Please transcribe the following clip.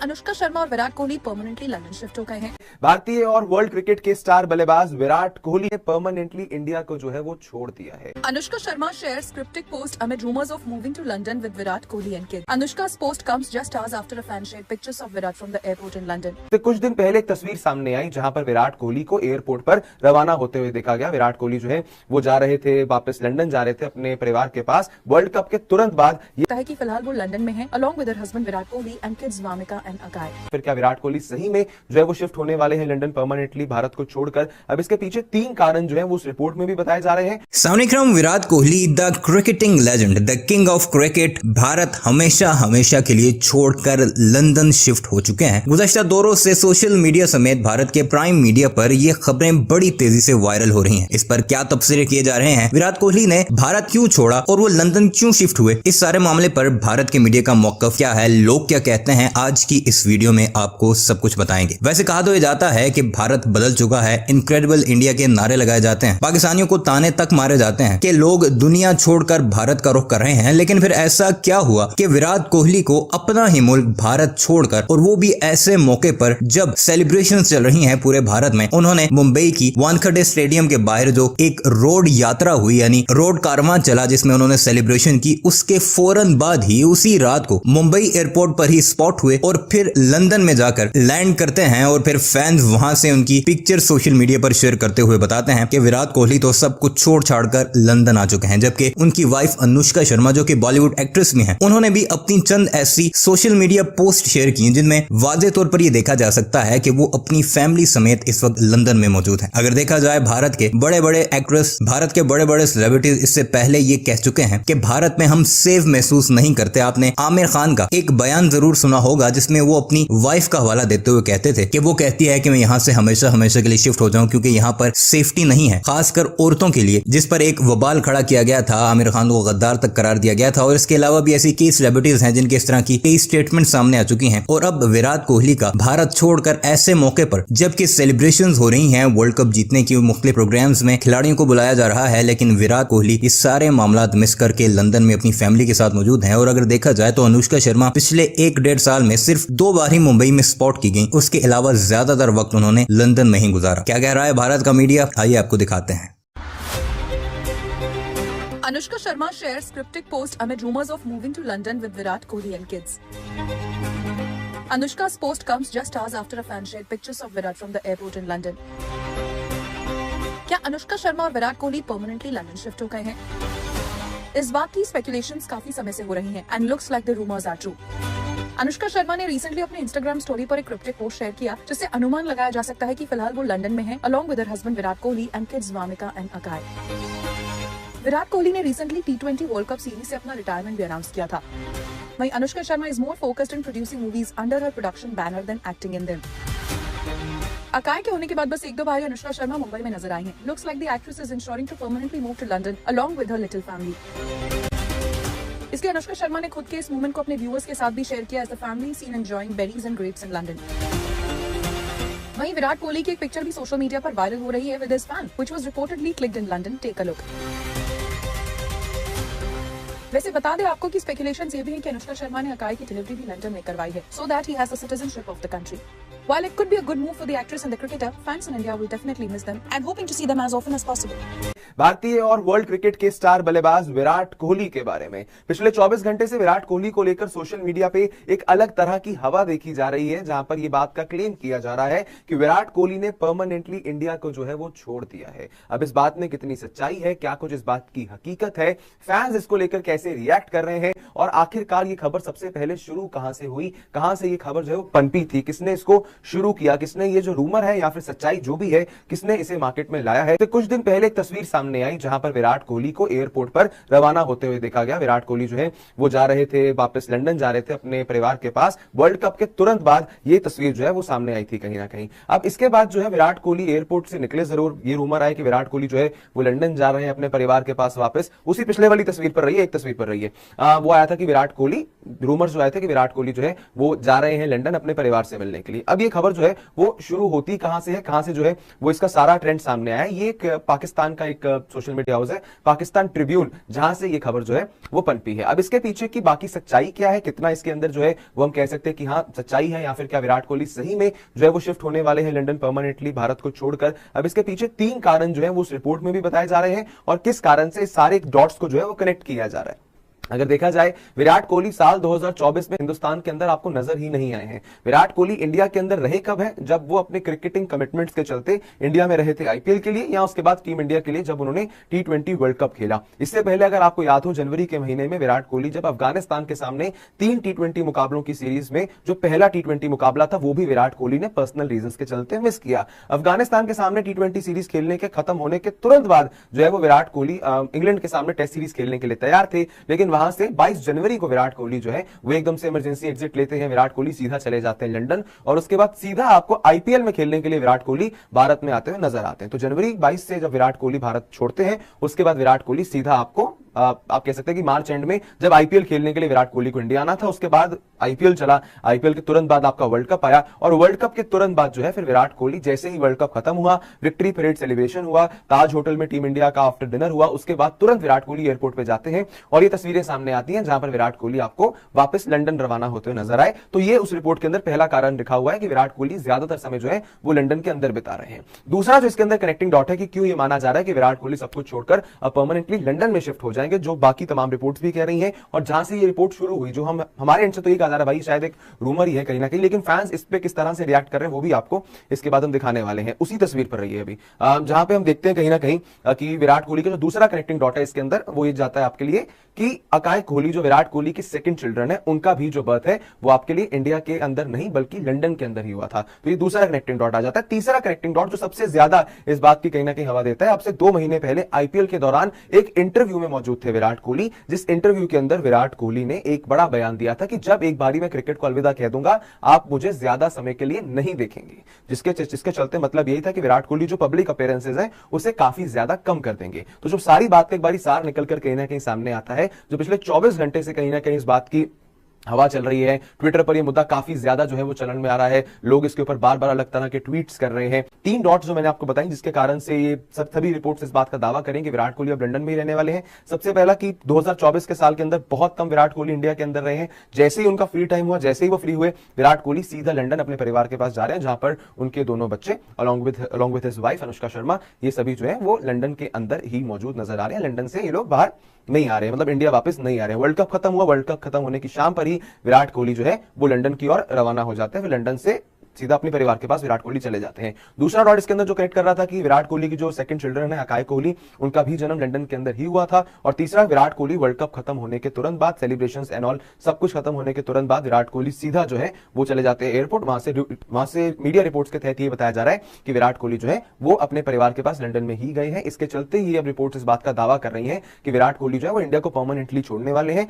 अनुष्का शर्मा और Virat Kohli permanently London shift हो गए हैं। भारतीय और वर्ल्ड क्रिकेट के स्टार बल्लेबाज विराट कोहली ने परमानेंटली इंडिया को जो है वो छोड़ दिया है। Anushka Sharma shares cryptic post amid rumors of moving to London with Virat Kohli and kids. Anushka's post comes just hours after a fan shared pictures of Virat from the airport in London. तो कुछ दिन पहले एक तस्वीर सामने आई जहां पर विराट कोहली को एयरपोर्ट पर रवाना होते हुए देखा गया। विराट कोहली जो है वो जा रहे थे, वापस लंदन जा रहे थे अपने परिवार के पास। वर्ल्ड कप के तुरंत बाद ये है कि फिलहाल वो लंदन में हैं, along with her husband Virat Kohli and kids Wamiqa and अकाय। फिर क्या विराट कोहली सही में जो है वो शिफ्ट होने वाले हैं लंदन परमानेंटली भारत को छोड़कर? अब इसके पीछे 3 कारण जो है वो उस रिपोर्ट में भी बताए जा रहे हैं। साउनिक्रम Virat Kohli the cricketing legend, the king of cricket, Bharat हमेशा के लिए छोड़कर लंदन शिफ्ट हो चुके हैं। गुज़श्ता दौरों से सोशल मीडिया समेत भारत के प्राइम मीडिया पर ये खबरें बड़ी तेजी से वायरल हो रही हैं। इस पर क्या तबसरे किए जा रहे हैं, विराट कोहली ने भारत क्यों छोड़ा और वो लंदन क्यों शिफ्ट हुए, इस सारे मामले पर भारत के मीडिया का मौक़िफ़ क्या है, लोग क्या कहते हैं, आज की इस वीडियो में आपको सब कुछ बताएंगे। वैसे कहा तो ये जाता है कि भारत बदल चुका है, इनक्रेडिबल इंडिया के नारे लगाए जाते हैं, पाकिस्तानियों को ताने तक मारे जाते हैं कि लोग दुनिया छोड़कर भारत का रुख कर रहे हैं। लेकिन फिर ऐसा क्या हुआ कि विराट कोहली को अपना ही मुल्क भारत छोड़कर, और वो भी ऐसे मौके पर जब सेलिब्रेशंस चल रही हैं पूरे भारत में, उन्होंने मुंबई की वानखेड़े स्टेडियम के बाहर जो एक रोड यात्रा हुई, यानी रोड कारवां चला जिसमें उन्होंने सेलिब्रेशन की, उसके फौरन बाद ही उसी रात को मुंबई एयरपोर्ट पर ही स्पॉट हुए और फिर लंदन में जाकर लैंड करते हैं। और फिर फैंस वहां से उनकी पिक्चर सोशल मीडिया पर शेयर करते हुए बताते हैं कि विराट कोहली तो सब कुछ छोड़ छाड़कर लंदन आ चुके हैं। जबकि उनकी वाइफ अनुष्का शर्मा जो कि बॉलीवुड एक्ट्रेस भी हैं, उन्होंने भी अपनी चंद ऐसी सोशल मीडिया पोस्ट शेयर की जिनमें वाज़ेह तौर पर यह देखा जा सकता है कि वो अपनी फैमिली समेत इस वक्त लंदन में मौजूद हैं। अगर देखा जाए भारत के बड़े बड़े एक्ट्रेस, भारत के बड़े बड़े सेलिब्रिटीज इससे पहले ये कह चुके हैं कि भारत में हम सेफ महसूस नहीं करते। आपने आमिर खान का एक बयान जरूर सुना होगा जिसमें वो अपनी वाइफ का हवाला देते हुए कहते थे कि वो कहती है कि मैं यहाँ से हमेशा के लिए शिफ्ट हो जाऊं क्योंकि यहाँ पर सेफ्टी नहीं है, खासकर औरतों के लिए, जिस पर एक वबाल खड़ा किया गया था। आमिर खान को गद्दार तक करार दिया गया था। और इसके अलावा भी ऐसी कई सेलिब्रिटीज हैं जिनके इस तरह की कई स्टेटमेंट सामने आ चुकी हैं। और अब विराट कोहली का भारत छोड़कर ऐसे मौके पर जबकि सेलिब्रेशंस हो रही हैं, वर्ल्ड कप जीतने की मुख्तलिफ प्रोग्राम्स में खिलाड़ियों को बुलाया जा रहा है, लेकिन विराट कोहली इस सारे मामला मिस करके लंदन में अपनी फैमिली के साथ मौजूद हैं। और अगर देखा जाए तो अनुष्का शर्मा पिछले 1-1.5 साल में सिर्फ 2 बार ही मुंबई में स्पॉट की गई, उसके अलावा ज्यादातर वक्त उन्होंने लंदन में ही गुजारा। क्या कह रहा है भारत का मीडिया, आइए आपको दिखाते हैं। Anushka Sharma shares cryptic post amid rumors of moving to London with Virat Kohli and kids. Anushka's post comes just hours after a fan shared pictures of Virat from the airport in London. क्या अनुष्का शर्मा और Virat Kohli permanently London shift हो गए हैं? इस बात की speculations काफी समय से हो रही हैं and looks like the rumors are true. Anushka Sharma ने रिसेंटली अपने इंस्टाग्राम स्टोरी पर एक क्रिप्टिक पोस्ट शेयर किया जिससे अनुमान लगाया जा सकता है कि फिलहाल वो लंदन में हैं, along with her husband Virat Kohli and kids Wamiqa and अकाय। Virat Kohli ने recently T20 world cup series से अपना रिटायरमेंट भी अनाउंस किया था। वहीं Anushka Sharma is more focused in producing movies under her production banner then acting in them. Akaay के होने के बाद बस 1-2 बार अनुष्का शर्मा मुंबई में नजर आई हैं। Looks like the actress is ensuring to permanently move to London along with her little family. इसके अनुष्का शर्मा ने खुद के इस मूवमेंट को अपने व्यूअर्स के साथ भी शेयर किया as the family seen enjoying berries and grapes in London. वहीं विराट कोहली की एक पिक्चर भी सोशल मीडिया पर वायरल हो रही है with his fan which was reportedly clicked in London. Take a look. वैसे बता दें आपको कि स्पेकुलेशंस ये भी हैं कि अनुष्का शर्मा ने अकाय की डिलीवरी भी लंदन में करवाई है so that he has the citizenship of the country. While it could be a good move for the actress and the cricketer, fans in India will definitely miss them and hoping to see them as often as possible. भारतीय और world cricket के star बल्लेबाज विराट कोहली के बारे में पिछले 24 घंटे से विराट कोहली को लेकर सोशल मीडिया पे एक अलग तरह की हवा देखी जा रही है, जहां पर यह बात का क्लेम किया जा रहा है कि विराट कोहली ने परमानेंटली इंडिया को जो है वो छोड़ दिया है। अब इस बात में कितनी सच्चाई है, क्या कुछ इस बात की हकीकत है, फैंस इसको लेकर कैसे रिएक्ट कर रहे हैं, और आखिरकार ये खबर सबसे पहले शुरू कहां से हुई, कहां से ये खबर जो है वो पनपी थी, किसने इसको शुरू किया, किसने ये जो रूमर है या फिर सच्चाई जो भी है, किसने इसे मार्केट में लाया है। तो कुछ दिन पहले एक तस्वीर सामने आई जहां पर विराट कोहली को एयरपोर्ट पर रवाना होते हुए देखा गया। विराट कोहली जो है वो जा रहे थे, वापस लंदन जा रहे थे अपने परिवार के पास। वर्ल्ड कप के तुरंत बाद ये तस्वीर जो है वो सामने आई थी कहीं ना कहीं। अब इसके बाद जो है विराट कोहली एयरपोर्ट से निकले जरूर, ये रूमर आया कि विराट कोहली जो है वो लंदन जा रहे हैं अपने परिवार के पास वापस। उसी पिछले वाली तस्वीर पर रही है, एक तस्वीर पर रही है, वो आया था कि विराट कोहली रूमर्स जो आए थे कि विराट कोहली जो है वो जा रहे हैं लंदन अपने परिवार से मिलने के लिए। अब ये खबर जो है वो शुरू होती कहां से है, कहां से जो है वो इसका सारा ट्रेंड सामने आया है। ये एक पाकिस्तान का एक सोशल मीडिया हाउस है, पाकिस्तान ट्रिब्यून, जहां से ये खबर जो है वो पनपी है। अब इसके पीछे की बाकी सच्चाई क्या है, कितना इसके अंदर जो है वो हम कह सकते हैं कि हाँ सच्चाई है, या फिर क्या विराट कोहली सही में जो है वो शिफ्ट होने वाले हैं लंदन परमानेंटली भारत को छोड़कर। अब इसके पीछे 3 कारण जो है वो उस रिपोर्ट में भी बताए जा रहे हैं और किस कारण से सारे डॉट्स को जो है वो कनेक्ट किया जा रहा है। अगर देखा जाए, विराट कोहली साल 2024 में हिंदुस्तान के अंदर आपको नजर ही नहीं आए हैं। विराट कोहली इंडिया के अंदर रहे कब है, जब वो अपने क्रिकेटिंग कमिटमेंट्स के चलते इंडिया में रहे थे आईपीएल के लिए, या उसके बाद टीम इंडिया के लिए जब उन्होंने T20 वर्ल्ड कप खेला। इससे पहले अगर आपको याद हो, जनवरी के महीने में विराट कोहली जब अफगानिस्तान के सामने 3 T20 मुकाबलों की सीरीज में जो पहला T20 मुकाबला था वो भी विराट कोहली ने पर्सनल रीजंस के चलते मिस किया। अफगानिस्तान के सामने T20 सीरीज खेलने के खत्म होने के तुरंत बाद जो है वो विराट कोहली इंग्लैंड के सामने टेस्ट सीरीज खेलने के लिए तैयार थे, लेकिन वहां से 22 जनवरी को विराट कोहली जो है वो एकदम से इमरजेंसी एग्जिट लेते हैं। विराट कोहली सीधा चले जाते हैं लंदन और उसके बाद सीधा आपको आईपीएल में खेलने के लिए विराट कोहली भारत में आते हुए नजर आते हैं। तो जनवरी 22 से जब विराट कोहली भारत छोड़ते हैं, उसके बाद विराट कोहली सीधा आपको आप कह सकते हैं कि मार्च एंड में जब आईपीएल खेलने के लिए विराट कोहली को इंडिया आना था, उसके बाद आईपीएल चला, आईपीएल के तुरंत बाद आपका वर्ल्ड कप आया और वर्ल्ड कप के तुरंत बाद जो है फिर विराट कोहली जैसे ही वर्ल्ड कप खत्म हुआ, विक्ट्री परेड सेलिब्रेशन हुआ, ताज होटल में टीम इंडिया का आफ्टर डिनर हुआ, उसके बाद तुरंत विराट कोहली एयरपोर्ट पे जाते हैं और ये तस्वीरें सामने आती हैं जहां पर विराट कोहली आपको वापस लंदन रवाना होते हुए नजर आए। तो ये उस रिपोर्ट के अंदर पहला कारण लिखा हुआ है कि विराट कोहली ज्यादातर समय जो है वो लंदन के अंदर बिता रहे हैं। दूसरा जो इसके अंदर कनेक्टिंग डॉट है कि क्यों ये माना जा रहा है कि विराट कोहली सब कुछ छोड़कर अब परमानेंटली लंदन में शिफ्ट हो जाएंगे, जो बाकी तमाम रिपोर्ट्स भी कह रही हैं। और जहां से ये रिपोर्ट शुरू हुई, जो हमारे एंड से तो ये कहा जा रहा है भाई शायद एक रूमर ही है कहीं ना कहीं, लेकिन फैंस इस पे किस तरह से रिएक्ट कर रहे हैं वो भी आपको इसके बाद हम दिखाने वाले हैं। उसी तस्वीर पर रही है अभी, जहां पे हम देखते हैं कहीं ना कहीं कि विराट कोहली का जो दूसरा कनेक्टिंग डॉट है इसके अंदर वो ये जाता है आपके लिए कि अकाय कोहली जो विराट कोहली की सेकंड चिल्ड्रन है, उनका भी जो बर्थ है वो आपके लिए इंडिया के अंदर नहीं बल्कि लंदन के अंदर ही हुआ था। तो ये दूसरा कनेक्टिंग डॉट आ जाता है। तीसरा कनेक्टिंग डॉट जो सबसे ज्यादा इस बात की कहीं ना कहीं हवा देता है, आपसे 2 महीने पहले आईपीएल के दौरान एक इंटरव्यू में मौजूद थे विराट कोहली, जिस इंटरव्यू के अंदर विराट कोहली ने एक बड़ा बयान दिया था कि जब एक बारी मैं क्रिकेट को अलविदा कह दूंगा, आप मुझे ज्यादा समय के लिए नहीं देखेंगे, जिसके चलते मतलब यही था कि विराट कोहली जो पब्लिक अपीयरेंसेस है उसे काफी ज्यादा कम कर देंगे। तो जो सारी बात एक बारी सार निकलकर कहीं ना कहीं सामने आता है, जो पिछले 24 घंटे से कहीं ना कहीं इस बात की हवा चल रही है। ट्विटर पर यह मुद्दा काफी ज्यादा जो है वो चलन में आ रहा है, लोग इसके ऊपर बार बार अलग तरह के ट्वीट्स कर रहे हैं। 3 डॉट्स जो मैंने आपको बताई जिसके कारण से ये सभी रिपोर्ट्स इस बात का दावा करें कि विराट कोहली अब लंदन में ही रहने वाले हैं। सबसे पहला कि 2024 के साल के अंदर बहुत कम विराट कोहली इंडिया के अंदर रहे हैं। जैसे ही उनका फ्री टाइम हुआ, जैसे ही वो फ्री हुए, विराट कोहली सीधा लंदन अपने परिवार के पास जा रहे हैं, जहां पर उनके दोनों बच्चे along with his wife Anushka Sharma, ये सभी जो है वो लंदन के अंदर ही मौजूद नजर आ रहे हैं। लंदन से ये लोग बाहर नहीं आ रहे हैं, मतलब इंडिया वापस नहीं आ रहे हैं। वर्ल्ड कप खत्म हुआ, वर्ल्ड कप खत्म होने की शाम पर ही विराट कोहली जो है वो लंदन की ओर रवाना हो जाते हैं, फिर लंदन से सीधा अपने परिवार के पास विराट कोहली चले जाते हैं। दूसरा डॉट इसके अंदर जो कनेक्ट कर रहा था कि विराट कोहली की जो सेकंड चिल्ड्रन है अकाय कोहली, उनका भी जन्म लंदन के अंदर ही हुआ था। और तीसरा, विराट कोहली वर्ल्ड कप खत्म होने के तुरंत बाद, सेलिब्रेशंस एंड ऑल सब कुछ खत्म होने के तुरंत बाद विराट कोहली सीधा जो है वो चले जाते हैं एयरपोर्ट। वहां से मीडिया रिपोर्ट्स के तहत ये बताया जा रहा है कि विराट कोहली जो है वो अपने परिवार के पास लंदन में ही गए हैं। इसके चलते ही अब रिपोर्ट्स इस बात का दावा कर रही है कि विराट कोहली जो है वो इंडिया को परमानेंटली छोड़ने वाले हैं,